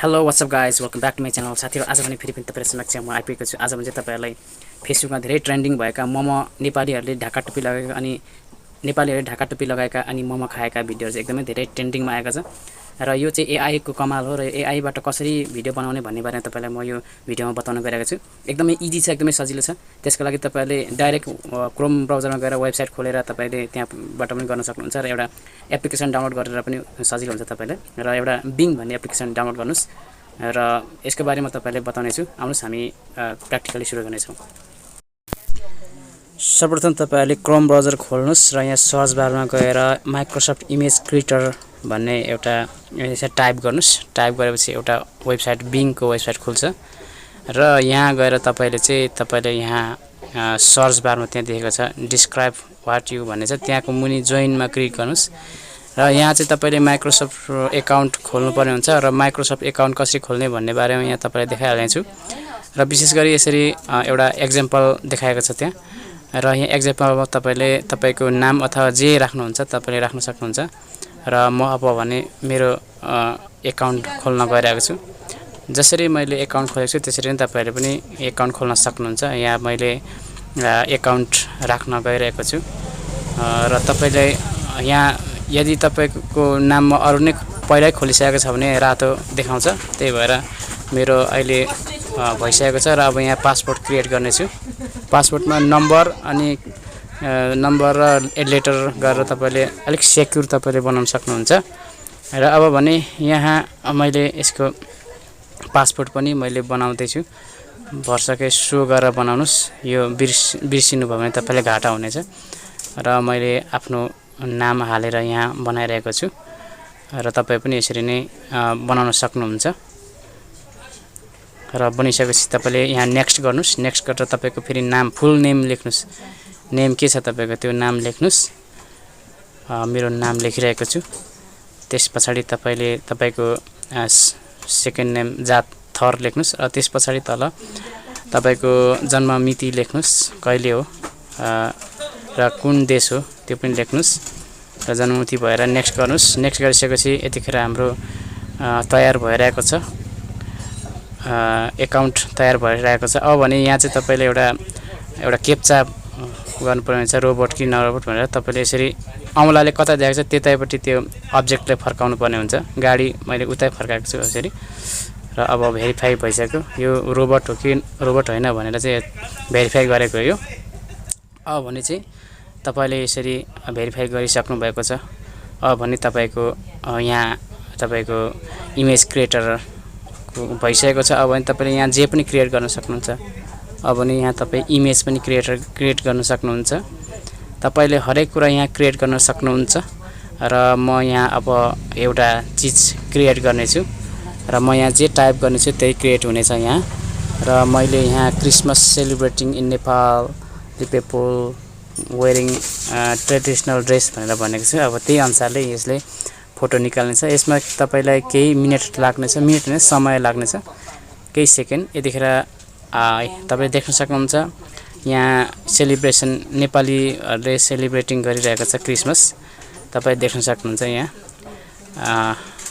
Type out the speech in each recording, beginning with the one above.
Hello what's up guys welcome back to my channel साथीहरु आज पनि फेरि तपाईहरु समक्ष म आइपुगेको छु। आज भने तपाईहरुलाई फेसबुकमा धेरै ट्रेन्डिङ भएका मोमो नेपालीहरुले ढाका टोपी लगाएका अनि नेपालीहरुले ढाका टोपी लगाएका अनि मोमो खाएका भिडियोहरु चाहिँ एकदमै धेरै ट्रेन्डिङमा आएका छ र यो चाहिँ एआई को कमाल हो र एआई बाट कसरी भिडियो बनाउने भन्ने बारेमा तपाईलाई म यो भिडियोमा बताउन गइरहेको छु। एकदमै इजी छ, एकदमै सजिलो छ। त्यसको लागि तपाईले डाइरेक्ट क्रोम ब्राउजरमा गएर वेबसाइट खोलेर तपाईले त्यहाँबाट पनि गर्न सक्नुहुन्छ र एउटा एप्लिकेसन डाउनलोड गरेर पनि सजिलो हुन्छ तपाईलाई। र एउटा बिङ भन्ने एप्लिकेसन डाउनलोड गर्नुस् र यसको बारेमा तपाईलाई बताउने छु। आउनुस् हामी प्र्याक्टिकली सुरु गर्नेछौँ। सर्वप्रथम तपाईहरुले क्रोम ब्राउजर खोल्नुस् र यहाँ सर्च बारमा गएर माइक्रोसफ्ट इमेज क्रिएटर भन्ने एउटा टाइप गर्नुस्। टाइप गरेपछि एउटा वेबसाइट बिङको वेबसाइट खुल्छ र यहाँ गएर तपाईले यहाँ सर्च बारमा त्यहाँ देखेको छ डिस्क्राइब व्हाट यु भन्ने छ, त्यहाँको मुनि जोइनमा क्लिक गर्नुस् र यहाँ चाहिँ तपाईले माइक्रोसफ्ट एकाउन्ट खोल्नुपर्ने हुन्छ र माइक्रोसफ्ट एकाउन्ट कसरी खोल्ने भन्ने बारेमा यहाँ तपाईलाई देखाइहाल्ने छु र विशेष गरी यसरी एउटा एक्जाम्पल देखाएको छ त्यहाँ र यहाँ एक्जाम्पलमा तपाईले तपाईको नाम अथवा जे राख्नुहुन्छ तपाईले राख्न सक्नुहुन्छ र म अब भने मेरो एकाउन्ट खोल्न गइरहेको छु। जसरी मैले एकाउन्ट खोलेको छु त्यसरी नै तपाईहरुले पनि एकाउन्ट खोल्न सक्नुहुन्छ। यहाँ मैले एकाउन्ट राख्न गइरहेको छु र तपाईले यहाँ यदि तपाईको नाममा अरु नै पहिल्यै खोलिसकेको छ भने रातो देखाउँछ, त्यही भएर मेरो अहिले भइसकेको छ र अब यहाँ पासपोर्ट क्रिएट गर्ने छु। पासपोर्टमा नम्बर अनि नम्बर र लेटर गरेर तपाईले अलिक सेक्युर तपाईले बनाउन सक्नुहुन्छ र अब भने यहाँ मैले यसको पासपोर्ट पनि मैले बनाउँदै छु। वर्षकै सो गरेर बनाउनुस्, यो बिर्सिनु भयो भने तपाईले घाटा हुनेछ र मैले आफ्नो नाम हालेर यहाँ बनाइरहेको छु र तपाई पनि यसरी नै बनाउन सक्नुहुन्छ र बनिसकेपछि तपाईले यहाँ नेक्स्ट गर्नुस्। नेक्स्ट गरेर तपाईको फेरि नाम फुल नेम लेख्नुस्। नेम के छ तपाईको त्यो नाम लेख्नुस्। मेरो नाम लेखिरहेको छु। त्यसपछि तपाईले तपाईको सेकेन्ड नेम जात थर लेख्नुस् र त्यसपछि तल तपाईको जन्म मिति लेख्नुस्, कहिले हो र कुन देश हो त्यो पनि लेख्नुस् र जन्ममिति भएर नेक्स्ट गर्नुस्। नेक्स्ट गरिसकेपछि यतिखेर हाम्रो तयार भइरहेको छ, एकाउन्ट तयार भइरहेको छ। अब भने यहाँ चाहिँ तपाईले एउटा क्याप्चा गर्नुपर्ने हुन्छ, रोबोट कि नरोबोट भनेर तपाईले यसरी औँलाले कता देखाएको छ त्यतैपट्टि त्यो अब्जेक्टलाई फर्काउनु पर्ने हुन्छ। गाडी मैले उतै फर्काएको छु यसरी र अब भेरिफाई भइसक्यो यो रोबोट हो कि रोबोट होइन भनेर चाहिँ भेरिफाई गरेको हो यो। अब भने चाहिँ तपाईले यसरी भेरिफाई गरिसक्नु भएको छ। अब भने तपाईको यहाँ तपाईको इमेज क्रिएटर भइसकेको छ। अब भने तपाईले यहाँ जे पनि क्रिएट गर्न सक्नुहुन्छ। अब भने यहाँ तपाई इमेज पनि क्रिएट गर्न सक्नुहुन्छ। तपाईले हरेक कुरा यहाँ क्रिएट गर्न सक्नुहुन्छ र म यहाँ अब एउटा चीज क्रिएट गर्ने छु र म यहाँ जे टाइप गर्ने छु त्यही क्रिएट हुनेछ यहाँ। र मैले यहाँ Christmas celebrating in Nepal the people wearing traditional dress भनेर भनेको छु। अब त्यही अनुसारले यसले फोटो निकाल्ने छ। यसमा तपाईलाई केही मिनेट लाग्नेछ, मिनेट हैन समय लाग्नेछ, केही सेकेन्ड। यतिखेर तपाईले देख्न सक्नुहुन्छ यहाँ सेलिब्रेसन नेपालीहरुले सेलिब्रेटिङ गरिरहेको छ क्रिसमस, तपाई देख्न सक्नुहुन्छ यहाँ।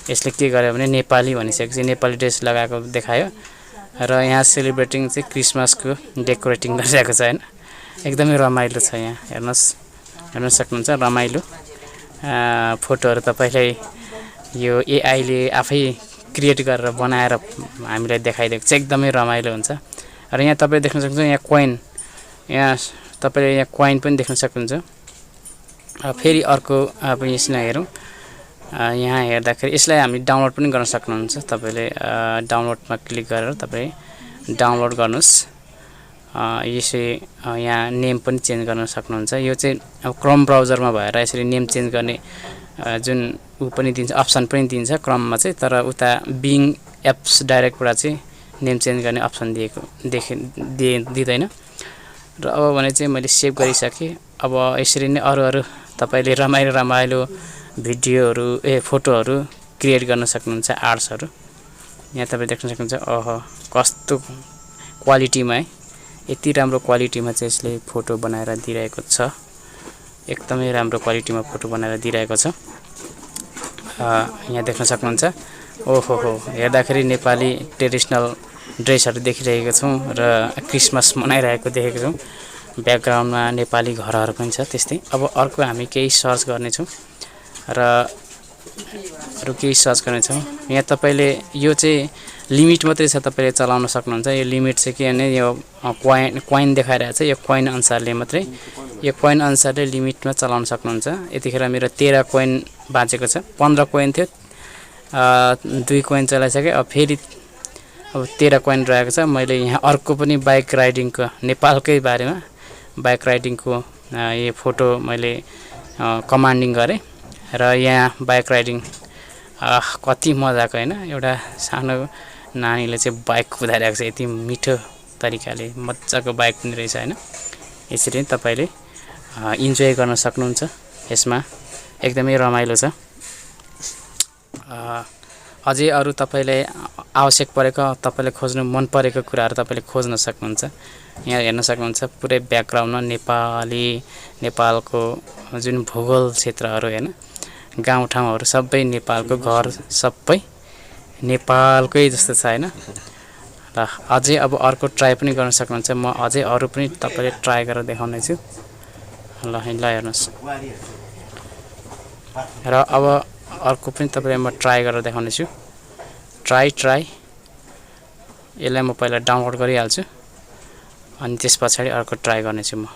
यसले के गर्यो भने नेपाली भनिसकेपछि नेपाली ड्रेस लगाएको देखायो र यहाँ सेलिब्रेटिङ चाहिँ क्रिसमसको डेकोरेटिङ गरिरहेको छ हैन। एकदमै रमाइलो छ यहाँ, हेर्न सक्नुहुन्छ रमाइलो फोटोहरु तपाईलाई यो एआई ले आफै क्रिएट गरेर बनाएर हामीलाई देखाइदिएको छ। एकदमै रमाइलो हुन्छ र यहाँ तपाईले देख्न सक्नुहुन्छ यहाँ कोइन, यहाँ तपाईले यहाँ कोइन पनि देख्न सक्नुहुन्छ। फेरि अर्को अब यसलाई हेरौँ। यहाँ हेर्दाखेरि यसलाई हामी डाउनलोड पनि गर्न सक्नुहुन्छ। तपाईले डाउनलोडमा क्लिक गरेर तपाई डाउनलोड गर्नुस्। यसै यहाँ नेम पनि चेन्ज गर्न सक्नुहुन्छ। यो चाहिँ अब क्रोम ब्राउजरमा भएर यसरी नेम चेन्ज गर्ने जुन पनि दिन्छ, अप्सन पनि दिन्छ क्रोममा चाहिँ, तर उता बिङ एप्स डाइरेक्टबाट चाहिँ नेम चेन्ज गर्ने अप्सन दिँदैन। र अब भने चाहिँ मैले सेभ गरिसकेँ। अब यसरी नै अरू तपाईले रमाइलो भिडियोहरु फोटोहरु क्रिएट गर्न सक्नुहुन्छ, आर्ट्सहरु। यहाँ तपाई देख्न सक्नुहुन्छ कस्तो क्वालिटीमा है, यति राम्रो क्वालिटीमा चाहिँ यसले फोटो बनाएर दिइरहेको छ। एकदमै राम्रो क्वालिटीमा फोटो बनाएर दिइरहेको छ। यहाँ देख्न सक्नुहुन्छ ओहो हो, हेर्दाखेरि नेपाली ट्रेडिसनल ड्रेसहरू देखिरहेको छौँ र क्रिसमस मनाइरहेको देखेको छौँ। ब्याकग्राउन्डमा नेपाली घरहरू पनि छ त्यस्तै। अब अर्को हामी केही सर्च गर्नेछौँ र अरू केही सर्च गर्नेछौँ। यहाँ तपाईँले यो चाहिँ लिमिट मात्रै छ, तपाईँले चलाउन सक्नुहुन्छ। यो लिमिट चाहिँ के भने यो कोइन देखाइरहेको छ, यो कोइन अनुसारले मात्रै, यो कोइन अनुसारले लिमिटमा चलाउन सक्नुहुन्छ। यतिखेर मेरो 13 कोइन बाँचेको छ। 15 कोइन थियो, 2 कोइन चलाइसकेँ। अब फेरि अब 13 कोइन रहेको छ। मैले यहाँ अर्को पनि बाइक राइडिङको नेपालकै बारेमा बाइक राइडिङको यो फोटो मैले कमान्डिङ गरेँ र यहाँ बाइक राइडिङ कति मजाको होइन। एउटा सानो नानीले चाहिँ बाइक कुदाइरहेको छ, यति मिठो तरिकाले मजाको बाइक पनि रहेछ होइन। यसरी तपाईँले इन्जोय गर्न सक्नुहुन्छ। यसमा एकदमै रमाइलो छ। अझै अरू तपाईँलाई आवश्यक परेको, तपाईँले खोज्नु मन परेको कुराहरू तपाईँले खोज्न सक्नुहुन्छ। यहाँ हेर्न सक्नुहुन्छ पुरै ब्याकग्राउन्डमा नेपालको जुन भूगोल क्षेत्रहरू होइन, गाउँठाउँहरू सबै नेपालको, घर सबै नेपालकै जस्तो छ होइन। र अझै अब अर्को ट्राई पनि गर्न सक्नुहुन्छ। म अझै अरू पनि तपाईँले ट्राई गरेर देखाउने छु। ल हेर्नुहोस्। र अब अर्को पनि तपाईँलाई म ट्राई गरेर देखाउने छु। ट्राई यसलाई म पहिला डाउनलोड गरिहाल्छु अनि त्यस पछाडि अर्को ट्राई गर्नेछु। म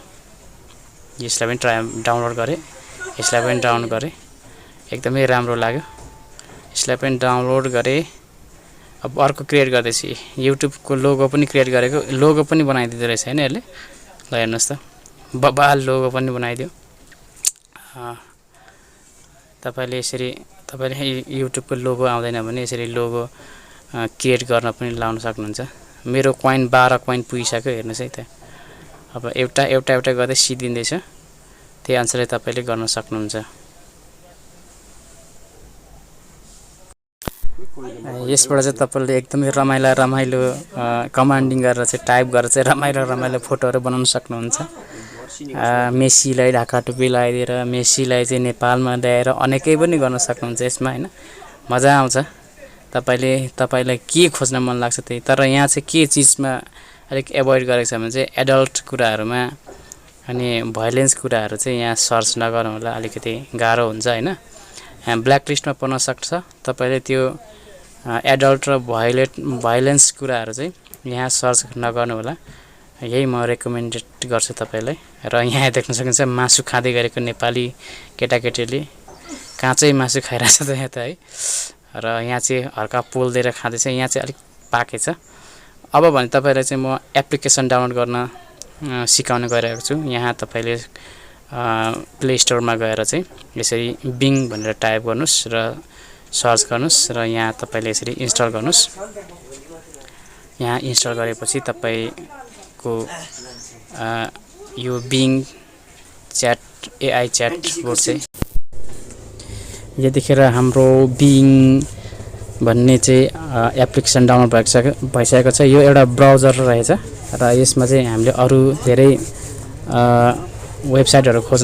यसलाई पनि डाउनलोड गरेँ, यसलाई पनि डाउनलोड गरेँ, एकदमै राम्रो लाग्यो। यसलाई पनि डाउनलोड गरेँ। अब अर्को क्रिएट गर्दैछु। युट्युबको लोगो पनि क्रिएट गरेको, लोगो पनि बनाइदिँदो रहेछ होइन यसले। ल हेर्नुहोस् त, बबाल लोगो पनि बनाइदियो। तपाईँले यसरी, तपाईँले युट्युबको लोगो आउँदैन भने यसरी लोगो क्रिएट गर्न पनि लाउन सक्नुहुन्छ। मेरो कोइन 12 कोइन पुगिसक्यो, हेर्नुहोस् है त। अब एउटा गर्दै सिद्धिँदैछ, त्यही अनुसारले तपाईँले गर्न सक्नुहुन्छ। यसबाट चाहिँ तपाईँले एकदमै रमाइलो कमान्डिङ गरेर चाहिँ टाइप गरेर चाहिँ रमाइलो फोटोहरू बनाउन सक्नुहुन्छ। मेसीलाई ढाका टोपी लगाइदिएर मेसीलाई चाहिँ नेपालमा ल्याएर अनेकै पनि गर्न सक्नुहुन्छ यसमा होइन। मजा आउँछ। तपाईँलाई के खोज्न मन लाग्छ त्यही। तर यहाँ चाहिँ के चिजमा अलिक एभोइड गरेको छ भने चाहिँ एडल्ट कुराहरूमा अनि भाइलेन्स कुराहरू चाहिँ यहाँ सर्च नगर्नु होला, अलिकति गाह्रो हुन्छ होइन। ब्ल्याक लिस्टमा पर्न सक्छ। तपाईँले त्यो एडल्ट र भाइलेन्स कुराहरू चाहिँ यहाँ सर्च नगर्नु होला, यही म रेकमेन्डेड गर्छु तपाईँलाई। र यहाँ देख्न सक्नुहुन्छ मासु खाँदै गरेको नेपाली केटाकेटीले काँचै मासु खाइरहेछ त यहाँ त है। र यहाँ चाहिँ हल्का पोल्दिएर खाँदैछ। यहाँ चाहिँ अलिक पाकेछ। अब भने तपाईँलाई चाहिँ म एप्लिकेसन डाउनलोड गर्न सिकाउन गइरहेको छु। यहाँ तपाईँले प्ले स्टोरमा गएर चाहिँ यसरी बिङ भनेर टाइप गर्नुहोस् र सर्च गर्नुहोस् र यहाँ तपाईँले यसरी इन्स्टल गर्नुहोस्। यहाँ इन्स्टल गरेपछि तपाईँको यो बिङ च्याट एआई च्याट बोट चाहिँ यतिखेर हाम्रो बिङ भन्ने चाहिँ एप्लिकेसन डाउनलोड भइसकेको छ। यो एउटा ब्राउजर रहेछ र यसमा चाहिँ हामीले अरू धेरै वेबसाइटहरू खोज्न